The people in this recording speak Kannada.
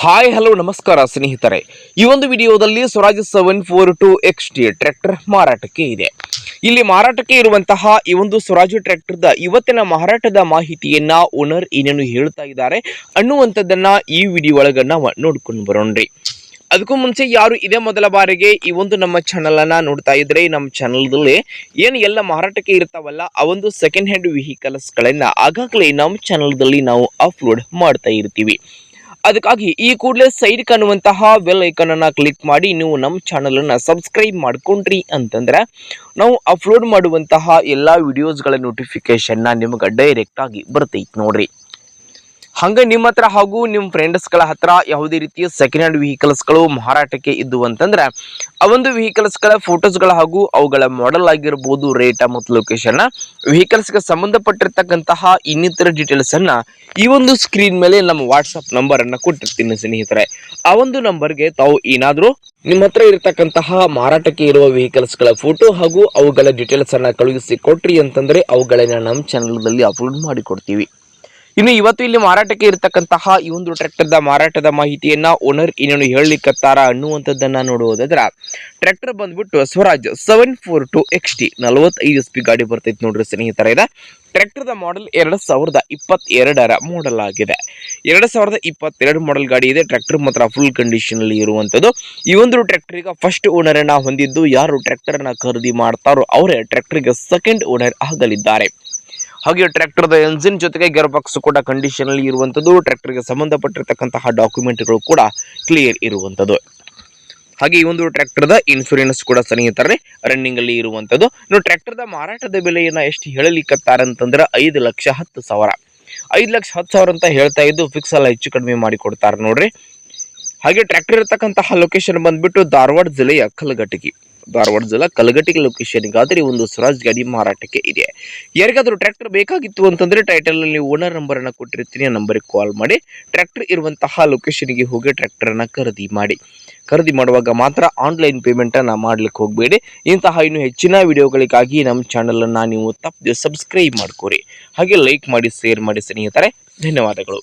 ಹಾಯ್ ಹಲೋ ನಮಸ್ಕಾರ ಸ್ನೇಹಿತರೆ. ಈ ಒಂದು ವಿಡಿಯೋದಲ್ಲಿ ಸ್ವರಾಜ್ 742 XT ಟ್ರ್ಯಾಕ್ಟರ್ ಮಾರಾಟಕ್ಕೆ ಇದೆ. ಇಲ್ಲಿ ಮಾರಾಟಕ್ಕೆ ಇರುವಂತಹ ಈ ಒಂದು ಸ್ವರಾಜ್ ಟ್ರ್ಯಾಕ್ಟರ್ದ ಇವತ್ತಿನ ಮಾರಾಟದ ಮಾಹಿತಿಯನ್ನ ಓನರ್ ಏನೇನು ಹೇಳ್ತಾ ಇದ್ದಾರೆ ಅನ್ನುವಂಥದ್ದನ್ನ ಈ ವಿಡಿಯೋ ಒಳಗ ನಾವು ನೋಡ್ಕೊಂಡು ಬರೋಣ್ರಿ. ಅದಕ್ಕೂ ಮುಂಚೆ ಯಾರು ಇದೇ ಮೊದಲ ಬಾರಿಗೆ ಈ ಒಂದು ನಮ್ಮ ಚಾನಲ್ ಅನ್ನ ನೋಡ್ತಾ ಇದ್ರೆ ನಮ್ಮ ಚಾನಲ್ದಲ್ಲಿ ಏನು ಎಲ್ಲ ಮಾರಾಟಕ್ಕೆ ಇರ್ತಾವಲ್ಲ ಆ ಒಂದು ಸೆಕೆಂಡ್ ಹ್ಯಾಂಡ್ ವೆಹಿಕಲ್ಸ್ ಗಳನ್ನ ಆಗಾಗಲೇ ನಮ್ಮ ಚಾನಲ್ದಲ್ಲಿ ನಾವು ಅಪ್ಲೋಡ್ ಮಾಡ್ತಾ ಇರ್ತೀವಿ. ಅದಕ್ಕಾಗಿ ಈ ಕೂಡಲೇ ಸೈಡ್ ಕಾಣುವಂತಹ ಬೆಲ್ ಐಕಾನ್ ಅನ್ನ ಕ್ಲಿಕ್ ಮಾಡಿ ನೀವು ನಮ್ಮ ಚಾನಲ್ ಅನ್ನ ಸಬ್ಸ್ಕ್ರೈಬ್ ಮಾಡ್ಕೊಂಡ್ರಿ ಅಂತಂದ್ರೆ ನಾವು ಅಪ್ಲೋಡ್ ಮಾಡುವಂತಹ ಎಲ್ಲಾ ವಿಡಿಯೋಸ್ಗಳ ನೋಟಿಫಿಕೇಶನ್ ನಿಮಗೆ ಡೈರೆಕ್ಟ್ ಆಗಿ ಬರ್ತೈತಿ ನೋಡ್ರಿ. ಹಂಗ ನಿಮ್ಮ ಹತ್ರ ಹಾಗೂ ನಿಮ್ಮ ಫ್ರೆಂಡ್ಸ್ಗಳ ಹತ್ರ ಯಾವುದೇ ರೀತಿಯ ಸೆಕೆಂಡ್ ಹ್ಯಾಂಡ್ ವೆಹಿಕಲ್ಸ್ಗಳು ಮಾರಾಟಕ್ಕೆ ಇದ್ದು ಅಂತಂದ್ರೆ ಆ ಒಂದು ವೆಹಿಕಲ್ಸ್ಗಳ ಫೋಟೋಸ್ಗಳ ಹಾಗೂ ಅವುಗಳ ಮಾಡೆಲ್ ಆಗಿರಬಹುದು, ರೇಟ್ ಮತ್ತು ಲೊಕೇಶನ್, ವೆಹಿಕಲ್ಸ್ಗೆ ಸಂಬಂಧಪಟ್ಟಿರ್ತಕ್ಕಂತಹ ಇನ್ನಿತರ ಡೀಟೇಲ್ಸ್ ಅನ್ನ ಈ ಒಂದು ಸ್ಕ್ರೀನ್ ಮೇಲೆ ನಮ್ಮ ವಾಟ್ಸ್ಆಪ್ ನಂಬರ್ ಅನ್ನ ಕೊಟ್ಟಿರ್ತೀನಿ ಸ್ನೇಹಿತರೆ. ಆ ಒಂದು ನಂಬರ್ಗೆ ತಾವು ಏನಾದರೂ ನಿಮ್ಮ ಹತ್ರ ಇರತಕ್ಕಂತಹ ಮಾರಾಟಕ್ಕೆ ಇರುವ ವೆಹಿಕಲ್ಸ್ಗಳ ಫೋಟೋ ಹಾಗೂ ಅವುಗಳ ಡೀಟೇಲ್ಸ್ ಅನ್ನ ಕಳುಹಿಸಿ ಕೊಟ್ರಿ ಅಂತಂದ್ರೆ ಅವುಗಳನ್ನ ನಮ್ಮ ಚಾನಲ್ದಲ್ಲಿ ಅಪ್ಲೋಡ್ ಮಾಡಿ ಕೊಡ್ತೀವಿ. ಇನ್ನು ಇವತ್ತು ಇಲ್ಲಿ ಮಾರಾಟಕ್ಕೆ ಇರತಕ್ಕಂತಹ ಈ ಒಂದು ಟ್ರ್ಯಾಕ್ಟರ್ದ ಮಾರಾಟದ ಮಾಹಿತಿಯನ್ನ ಓನರ್ ಏನೇನು ಹೇಳಲಿಕ್ಕತ್ತಾರ ಅನ್ನುವಂಥದ್ದನ್ನ ನೋಡುವುದಾದ್ರ ಟ್ರ್ಯಾಕ್ಟರ್ ಬಂದ್ಬಿಟ್ಟು ಸ್ವರಾಜ್ 742 XT 45 HP ಗಾಡಿ ಬರ್ತೈತಿ ನೋಡ್ರಿ ಸ್ನೇಹಿತರೆ. ಇದೆ ಟ್ರ್ಯಾಕ್ಟರ್ದ ಮಾಡೆಲ್ 2022 ಮಾಡೆಲ್ ಆಗಿದೆ. 2022 ಮಾಡೆಲ್ ಗಾಡಿ ಇದೆ. ಟ್ರ್ಯಾಕ್ಟರ್ ಮಾತ್ರ ಫುಲ್ ಕಂಡೀಷನ್ ಅಲ್ಲಿ ಇರುವಂತದ್ದು. ಈ ಒಂದು ಟ್ರ್ಯಾಕ್ಟರ್ ಈಗ ಫಸ್ಟ್ ಓನರ್ ಅನ್ನ ಹೊಂದಿದ್ದು. ಯಾರು ಟ್ರ್ಯಾಕ್ಟರ್ ಅನ್ನ ಖರೀದಿ ಮಾಡ್ತಾರೋ ಅವರೇ ಟ್ರ್ಯಾಕ್ಟರ್ಗೆ ಸೆಕೆಂಡ್ ಓನರ್ ಆಗಲಿದ್ದಾರೆ. ಹಾಗೆ ಟ್ರ್ಯಾಕ್ಟರ್ದ ಎಂಜಿನ್ ಜೊತೆಗೆ ಗೇರ್ ಬಾಕ್ಸ್ ಕೂಡ ಕಂಡೀಷನ್ ಅಲ್ಲಿ ಇರುವಂತದ್ದು. ಟ್ರ್ಯಾಕ್ಟರ್ಗೆ ಸಂಬಂಧಪಟ್ಟಿರ್ತಕ್ಕಂತಹ ಡಾಕ್ಯುಮೆಂಟ್ಗಳು ಕೂಡ ಕ್ಲಿಯರ್ ಇರುವಂತದ್ದು. ಹಾಗೆ ಈ ಒಂದು ಟ್ರ್ಯಾಕ್ಟರ್ದ ಇನ್ಶೂರೆನ್ಸ್ ಕೂಡ ಸ್ನೇಹಿತರೆ ರನ್ನಿಂಗ್ ಅಲ್ಲಿ ಇರುವಂತದ್ದು. ಇನ್ನು ಟ್ರ್ಯಾಕ್ಟರ್ದ ಮಾರಾಟದ ಬೆಲೆಯನ್ನ ಎಷ್ಟು ಹೇಳಲಿಕ್ಕತ್ತಾರ ಅಂತಂದ್ರೆ 5,10,000 5,10,000 ಅಂತ ಹೇಳ್ತಾ ಇದ್ದು ಫಿಕ್ಸ್ ಅಲ್ಲ, ಹೆಚ್ಚು ಕಡಿಮೆ ಮಾಡಿ ಕೊಡ್ತಾರ ನೋಡ್ರಿ. ಹಾಗೆ ಟ್ರ್ಯಾಕ್ಟರ್ ಇರತಕ್ಕಂತಹ ಲೊಕೇಶನ್ ಬಂದ್ಬಿಟ್ಟು ಧಾರವಾಡ ಜಿಲ್ಲೆಯ ಕಲಘಟಗಿ ಲೊಕೇಶನ್ಗಾದ್ರೆ ಒಂದು ಸ್ವರಾಜ್ ಗಾಡಿ ಮಾರಾಟಕ್ಕೆ ಇದೆ. ಯಾರಿಗಾದ್ರೂ ಟ್ರ್ಯಾಕ್ಟರ್ ಬೇಕಾಗಿತ್ತು ಅಂತಂದ್ರೆ ಟೈಟಲ್ ಅಲ್ಲಿ ಓನರ್ ನಂಬರ್ ಅನ್ನ ಕೊಟ್ಟಿರ್ತೀನಿ, ಆ ನಂಬರ್ಗೆ ಕಾಲ್ ಮಾಡಿ ಟ್ರ್ಯಾಕ್ಟರ್ ಇರುವಂತಹ ಲೊಕೇಶನ್ಗೆ ಹೋಗಿ ಟ್ರ್ಯಾಕ್ಟರ್ ಅನ್ನ ಖರೀದಿ ಮಾಡುವಾಗ ಮಾತ್ರ ಆನ್ಲೈನ್ ಪೇಮೆಂಟ್ ಅನ್ನ ಮಾಡ್ಲಿಕ್ಕೆ ಹೋಗಬೇಡಿ. ಇಂತಹ ಇನ್ನು ಹೆಚ್ಚಿನ ವಿಡಿಯೋಗಳಿಗಾಗಿ ನಮ್ಮ ಚಾನಲ್ ಅನ್ನ ನೀವು ತಪ್ಪದೆ ಸಬ್ಸ್ಕ್ರೈಬ್ ಮಾಡ್ಕೋರಿ. ಹಾಗೆ ಲೈಕ್ ಮಾಡಿ, ಶೇರ್ ಮಾಡಿ ಸ್ನೇಹಿತರೆ. ಧನ್ಯವಾದಗಳು.